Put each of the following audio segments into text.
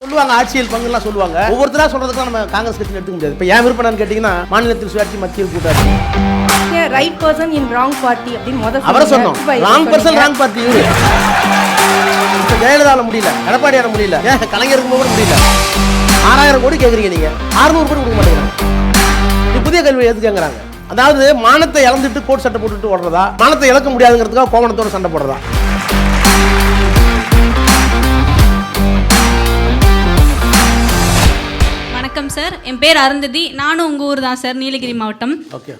சொல்லுவாங்க ஆட்சியில் பங்குலாம் சொல்லுவாங்க. ஒவ்வொருத்தரா சொல்றதுக்கு நம்ம காங்கிரஸ் கட்சி எடுத்துக்க முடியாது. இப்போ ஏன் விருப்பம்னு கேட்டீங்கன்னா மாநிலத்தில் சுயாட்சி மத்தியில் கூட்டாட்சி. Right person in wrong party அப்படின்னு முதல்ல அவரை சொன்னோம். Wrong person wrong party. இப்போ ஜெயலலிதாவில் முடியல, எடப்பாடியார முடியல, ஏன் கலைஞருக்கு கூட முடியல. 6000 கோடி கேட்குறீங்க நீங்க, 600 கோடி கொடுக்க மாட்டேங்கிறாங்க. இது புதிய கல்வி எதுக்குங்கிறாங்க. அதாவது மானத்தை இழந்துட்டு கோட் சட்டை போட்டுட்டு ஓடுறதா, மானத்தை இழக்க முடியாதுங்கிறதுக்காக கோவணத்தோட சண்டை போடுறதா. வணக்கம் சார், என் பேர் அருந்ததி. நானும் உங்கள் ஊர் தான் சார், நீலகிரி மாவட்டம். ஓகே,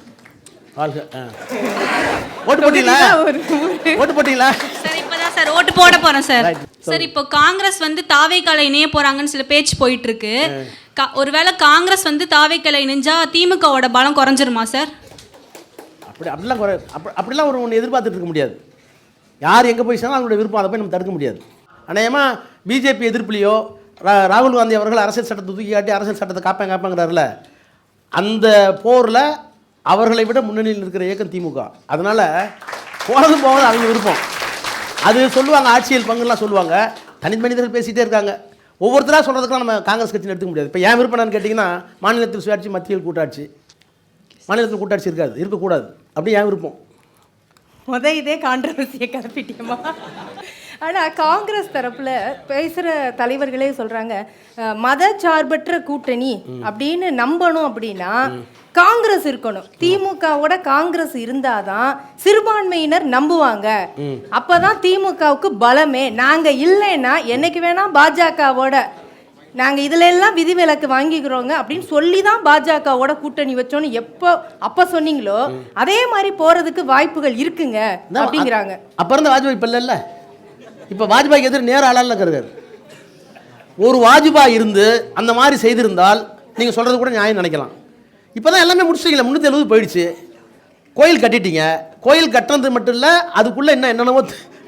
ஓட்டு போட்டீங்களா? ஓட்டு போட்டீங்களா? சார் இப்போதான் சார் ஓட்டு போட போகிறேன் சார். சார் இப்போ காங்கிரஸ் வந்து தாவேக்கால இணைய போகிறாங்கன்னு சில பேச்சு போயிட்டு இருக்கு. ஒருவேளை காங்கிரஸ் வந்து தாவேக்கால இணைஞ்சா திமுகவோட பலம் குறைஞ்சிருமா சார்? அப்படிலாம் ஒரு ஒன்று எதிர்பார்த்துட்டு இருக்க முடியாது. யார் எங்கே போய் சொன்னால் அவங்களுடைய விருப்பம், அதை போய் நம்ம தடுக்க முடியாது. அநேகமாக பிஜேபி எதிர்ப்புலையோ ராகுல் காந்தி அவர்கள் அரசியல் சட்டத்தை தூக்கி காட்டி அரசியல் சட்டத்தை காப்பாங்கிறாருல, அந்த போரில் அவர்களை விட முன்னணியில் இருக்கிற இயக்கம் திமுக. அதனால் போகிறது அவங்க விருப்பம். அது சொல்லுவாங்க ஆட்சியில் பங்குலாம் சொல்லுவாங்க. தனி மனிதர்கள் பேசிகிட்டே இருக்காங்க. ஒவ்வொருத்தராக சொல்கிறதுக்குலாம் நம்ம காங்கிரஸ் கட்சின்னு எடுத்துக்க முடியாது. இப்போ ஏன் விருப்பம்னு கேட்டிங்கன்னா மாநிலத்தில் சுயாட்சி மத்தியில் கூட்டாட்சி. மாநிலத்தில் கூட்டாட்சி இருக்காது, இருக்கக்கூடாது. அப்படி ஏன் விருப்பம். இதே கான்ட்ரவர்சியை கிளப்பிட்டியமா? ஆனால் காங்கிரஸ் தரப்பில் பேசுகிற தலைவர்களே சொல்கிறாங்க, மதச்சார்பற்ற கூட்டணி அப்படின்னு நம்பணும் அப்படின்னா காங்கிரஸ் இருக்கணும். திமுகவோட காங்கிரஸ் இருந்தாதான் சிறுபான்மையினர் நம்புவாங்க. அப்பதான் திமுகவுக்கு பலமே. நாங்கள் இல்லைன்னா என்னைக்கு வேணா பாஜகவோட நாங்கள் இதில் எல்லாம் விதிவிலக்கு வாங்கிக்கிறோங்க அப்படின்னு சொல்லி தான் பாஜகவோட கூட்டணி வச்சோன்னு அப்போ சொன்னீங்களோ அதே மாதிரி போகிறதுக்கு வாய்ப்புகள் இருக்குங்க அப்படிங்கிறாங்க. அப்போ இருந்த வாஜ்பாய் இப்போ இல்லை. இப்போ வாஜ்பாய்க்கு எதிர் நேர ஆளால் இருக்கிறாரு. ஒரு வாஜ்பாய் இருந்து அந்த மாதிரி செய்திருந்தால் நீங்கள் சொல்கிறது கூட நியாயம் நினைக்கலாம். இப்போ தான் எல்லாமே முடிச்சிட்டீங்களா, 370 போயிடுச்சு. கோயில் கட்டிட்டீங்க. கோயில் கட்டுறது மட்டும் இல்லை, அதுக்குள்ளே என்னென்னவோ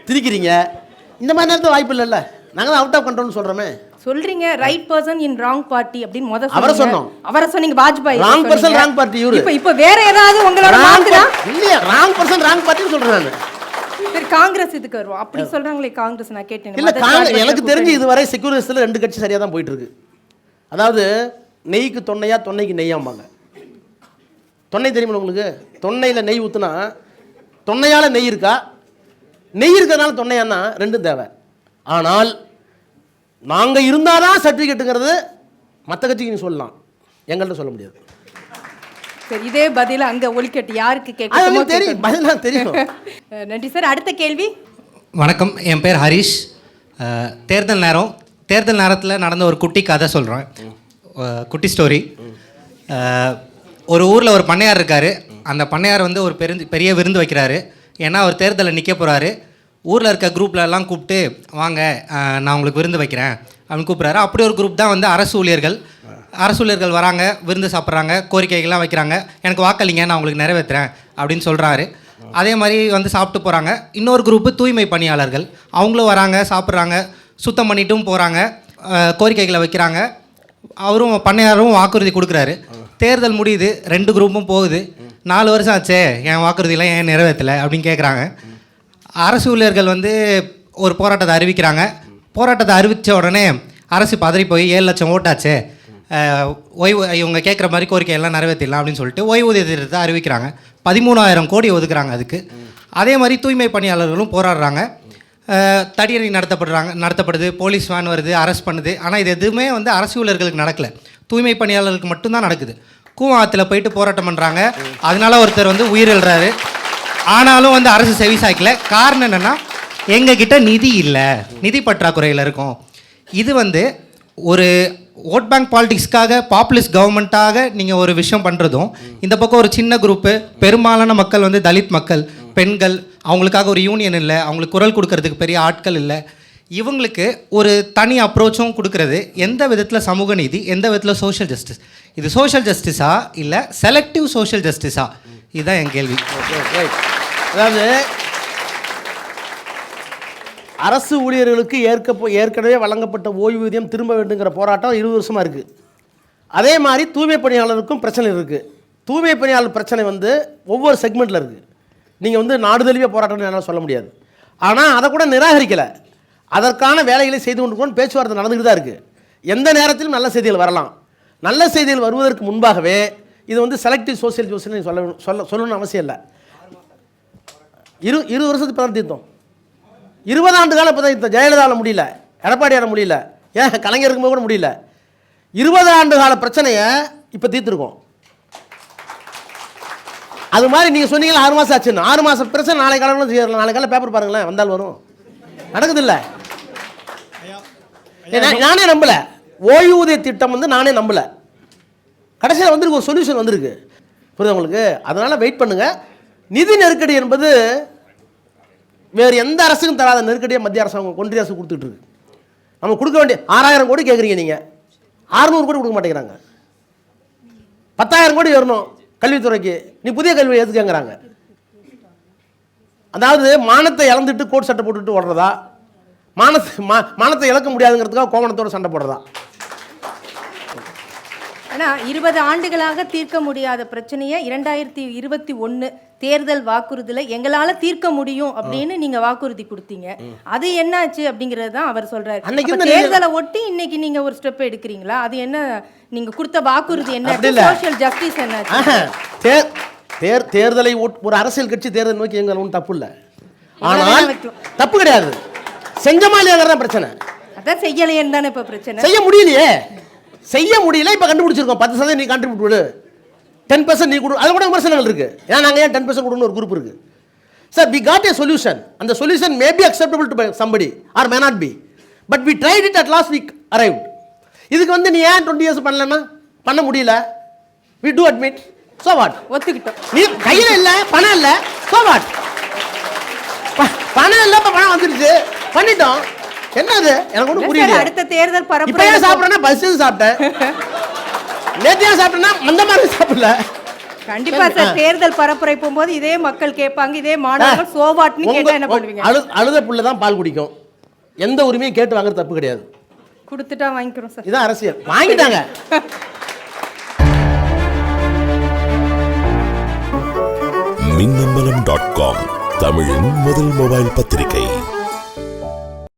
திரிக்கிறீங்க. இந்த மாதிரி நேரத்தில் வாய்ப்பு இல்லைல்ல. நாங்கள் தான் அவுட் ஆஃப் கண்ட்ரோல்னு சொல்கிறோமே. சொல்றீங்க right person in wrong party அப்படின்னு முதல்ல அவரை சொன்னோம். அவரை சொன்னீங்க Vajpayee. Wrong person wrong party. இப்போ வேற ஏதாவது உங்களோட மாத்துறா? இல்லையா, ராங் பர்சன் ராங் பார்ட்டின்னு சொல்கிறேன் நான். சரி, காங்கிரஸ் இதுக்கு வருவோம். அப்படி சொல்றாங்களே காங்கிரஸ், நான் கேட்டேன். இல்லை, எனக்கு தெரிஞ்சு இதுவரை செக்யூரிஸ்டில் 2 கட்சி சரியாக தான் போயிட்டு இருக்கு. அதாவது நெய்க்கு தொன்னையா, தொன்னைக்கு நெய்யாம்பாங்க. தொன்னை தெரியுமா உங்களுக்கு? தொன்னையில் நெய் ஊற்றுனா தொன்னையால் நெய் இருக்கா, நெய் இருக்கிறதுனால தொன்னையானா ரெண்டும் தேவை. ஆனால் நாங்கள் இருந்தால் தான் சர்டிஃபிகேட்டுங்கிறது மற்ற கட்சிக்கு நீ சொல்லலாம், எங்கள்கிட்ட சொல்ல முடியாது. சரி, இதே பதில் அங்கே ஒலிக்கட்டு யாருக்கு கேட்க தெரியும், பதிலாக தெரியும். நன்றி சார். அடுத்த கேள்வி. வணக்கம், என் பேர் ஹரிஷ். தேர்தல் நேரத்தில் நடந்த ஒரு குட்டி கதை சொல்கிறேன். குட்டி ஸ்டோரி. ஒரு ஊரில் ஒரு பண்ணையார் இருக்கார். அந்த பண்ணையார் வந்து ஒரு பெரிய விருந்து வைக்கிறாரு. ஏன்னா அவர் தேர்தலில் நிற்க போகிறாரு. ஊரில் இருக்க குரூப்லலாம் கூப்பிட்டு வாங்க நான் உங்களுக்கு விருந்து வைக்கிறேன் அப்படின்னு கூப்பிட்றாரு. அப்படி ஒரு குரூப் தான் வந்து அரசு ஊழியர்கள் வராங்க, விருந்து சாப்பிட்றாங்க, கோரிக்கைகள்லாம் வைக்கிறாங்க. எனக்கு வாக்களிங்க, நான் உங்களுக்கு நிறைவேற்றுறேன் அப்படின்னு சொல்கிறாரு. அதே மாதிரி வந்து சாப்பிட்டு போகிறாங்க. இன்னொரு குரூப்பு தூய்மை பணியாளர்கள், அவங்களும் வராங்க, சாப்பிட்றாங்க, சுத்தம் பண்ணிட்டும் போகிறாங்க, கோரிக்கைகளை வைக்கிறாங்க. அவரும் பண்ணையாரும் வாக்குறுதி கொடுக்குறாரு. தேர்தல் முடியுது, 2 குரூப்பும் போகுது. 4 வருஷம் ஆச்சே, என் வாக்குறுதியெல்லாம் ஏன் நிறைவேற்றலை அப்படின்னு கேட்குறாங்க. அரசு ஊழியர்கள் வந்து ஒரு போராட்டத்தை அறிவிக்கிறாங்க. போராட்டத்தை அறிவித்த உடனே அரசு பதறி போய் 7 லட்சம் ஓட்டாச்சே, இவங்க கேட்குற மாதிரி கோரிக்கையெல்லாம் நிறைவேற்றிடலாம் அப்படின்னு சொல்லிட்டு ஓய்வூதிய திட்டத்தை அறிவிக்கிறாங்க. 13,000 கோடி ஒதுக்குறாங்க அதுக்கு. அதே மாதிரி தூய்மை பணியாளர்களும் போராடுறாங்க. தடியணி நடத்தப்படுது, போலீஸ் வேன் வருது, அரெஸ்ட் பண்ணுது. ஆனால் இது எதுவுமே வந்து அரசு ஊழியர்களுக்கு நடக்கலை, தூய்மை பணியாளர்களுக்கு மட்டும்தான் நடக்குது. கூவாத்தில் போயிட்டு போராட்டம் பண்ணுறாங்க. அதனால ஒருத்தர் வந்து உயிரிழறாரு. ஆனாலும் வந்து அரசு செவி சாய்க்கல. காரணம் என்னென்னா எங்ககிட்ட நிதி இல்லை, நிதி பற்றாக்குறையில் இருக்கும். இது வந்து ஒரு ஓட் பேங்க் பாலிடிக்ஸ்க்காக பாப்புலிஸ்ட் கவர்மெண்ட்டாக நீங்கள் ஒரு விஷயம் பண்ணுறதும், இந்த பக்கம் ஒரு சின்ன குரூப்பு பெரும்பாலான மக்கள் வந்து தலித் மக்கள், பெண்கள், அவங்களுக்காக ஒரு யூனியன் இல்லை, அவங்களுக்கு குரல் கொடுக்கறதுக்கு பெரிய ஆட்கள் இல்லை. இவங்களுக்கு ஒரு தனி அப்ரோச்சும் கொடுக்கறது எந்த விதத்தில் சமூக நீதி, எந்த விதத்தில் சோஷியல் ஜஸ்டிஸ்? இது சோஷியல் ஜஸ்டிஸா இல்லை செலக்டிவ் சோஷியல் ஜஸ்டிஸா? இதுதான் என் கேள்வி. அதாவது அரசு ஊழியர்களுக்கு ஏற்கனவே வழங்கப்பட்ட ஓய்வூதியம் திரும்ப வேண்டுங்கிற போராட்டம் 20 வருஷமாக இருக்குது. அதே மாதிரி தூய்மை பணியாளருக்கும் பிரச்சனை இருக்குது. தூய்மை பணியாளர் பிரச்சனை வந்து ஒவ்வொரு செக்மெண்ட்டில் இருக்குது. நீங்கள் வந்து நாடு தழுவிய போராட்டம்னு என்னால் சொல்ல முடியாது. ஆனால் அதை கூட நிராகரிக்கலை. அதற்கான வேலைகளை செய்து கொண்டு பேச்சுவார்த்தை நடந்துக்கிட்டு தான் இருக்குது. எந்த நேரத்திலும் நல்ல செய்திகள் வரலாம். நல்ல செய்திகள் வருவதற்கு முன்பாகவே இது வந்து செலக்டிவ் சோசியல் ஜூஸ்ன்னு சொல்லணும்னு அவசியம் இல்லை. 20 வருஷத்துக்கு இப்போ தான் தீர்த்தோம். 20 ஆண்டு காலம் இப்போ தான் தீர்த்தோம். ஜெயலலிதாவில் முடியல, எடப்பாடியால் முடியல, ஏன் கலைஞர் இருக்கும்போது கூட முடியல. 20 ஆண்டு கால பிரச்சனையை இப்போ தீர்த்துருக்கோம். அது மாதிரி நீங்கள் சொன்னீங்களா 6 மாதம் ஆச்சுன்னு. 6 மாதம் பிரச்சனை நாளை காலம் செய்யலாம். நாளை காலம் பேப்பர் பாருங்களேன், வந்தால் வரும். நடக்குதில்ல. நானே நம்பலை. ஓய்வூதிய திட்டம் வந்து நானே நம்பலை. கடைசியில் வந்துருக்கு, ஒரு சொல்யூஷன் வந்திருக்கு. புரியுது உங்களுக்கு? அதனால் வெயிட் பண்ணுங்கள். நிதி நெருக்கடி என்பது வேறு எந்த அரசுக்கும் தராத நெருக்கடியை மத்திய அரசாங்கம் ஒன்றிய அரசு கொடுத்துட்டு இருக்கு. நம்ம கொடுக்க வேண்டிய 6000 கோடி கேட்குறீங்க, நீங்கள் 600 கோடி கொடுக்க மாட்டேங்கிறாங்க. 10,000 கோடி வரணும் கல்வித்துறைக்கு, நீ புதிய கல்வி எதுக்குங்கிறாங்க. அதாவது மானத்தை இழந்துட்டு கோட் சட்டை போட்டுட்டு ஓடுறதா, மானத்தை இழக்க முடியாதுங்கிறதுக்காக கோவணத்தோட சண்டை போடுறதா? ஆனால் 20 ஆண்டுகளாக தீர்க்க முடியாத பிரச்சனையை 2021 தேர்தல் வாக்குறுதியில் எங்களால் தீர்க்க முடியும் அப்படின்னு நீங்க வாக்குறுதி கொடுத்தீங்க. அது என்னாச்சு அப்படிங்கிறது தான் அவர் சொல்றாரு. தேர்தலை ஒட்டி இன்னைக்கு நீங்க ஒரு ஸ்டெப் எடுக்கிறீங்களா? அது என்ன, நீங்க கொடுத்த வாக்குறுதி என்ன? சோஷியல் ஜஸ்டிஸ் என்ன? தேர்தலை ஒரு அரசியல் கட்சி தேர்தல் நோக்கி எங்க ஒன்றும் தப்பு இல்லை. ஆனால் தப்பு கிடையாது, செஞ்சமா இல்லையாங்கிறத பிரச்சனை. அதான் செய்யலையேன்னு தானே இப்போ பிரச்சனை. செய்ய முடியலையே, செய்ய முடியல. இப்போ கண்டுபிடிச்சிருக்கோம் 10% நீ கான்ட்ரிபியூட் கொடு, 10% நீ கொடு. அது கூட விமர்சனங்கள் இருக்கு. ஏன்னா நாங்கள் ஏன் 10% கொடுன்னு ஒரு குரூப் இருக்கு. Sir, we got a solution. அந்த solution may be acceptable to somebody or may not be, but we tried it at last week arrived. இதுக்கு வந்து நீ ஏன் 20 இயர்ஸ் பண்ணலன்னா பண்ண முடியல, we do admit. So what, ஒத்துக்கிட்டோம். நீ கையில் இல்லை, பணம் இல்லை, சோ வாட், பணம் இல்லை, இப்போ பணம் வந்துருச்சு, பண்ணிட்டோம். என்னது எனக்கு ஒன்றும் புரியல. அடுத்த தேர்தல் பரப்புரை இப்போ ஏன் சாப்பிட்றேன்னா பஸ் சாப்பிட்டேன், நேத்தியா சாப்பிட்டேன்னா அந்த மாதிரி சாப்பிடல. கண்டிப்பா சார், தேர்தல் பரப்புரை போகும்போது இதே மக்கள் கேட்பாங்க, இதே மாணவர்கள் சோவாட்னு கேட்டா என்ன பண்ணுவீங்க? அழுத புள்ள தான் பால் குடிக்கும். எந்த உரிமையும் கேட்டு வாங்குறது தப்பு கிடையாது. கொடுத்துட்டா வாங்கிக்கிறோம் சார். இதான் அரசியல். வாங்கிட்டாங்க. மின்னம்பலம்.com தமிழின் முதல் மொபைல் பத்திரிகை.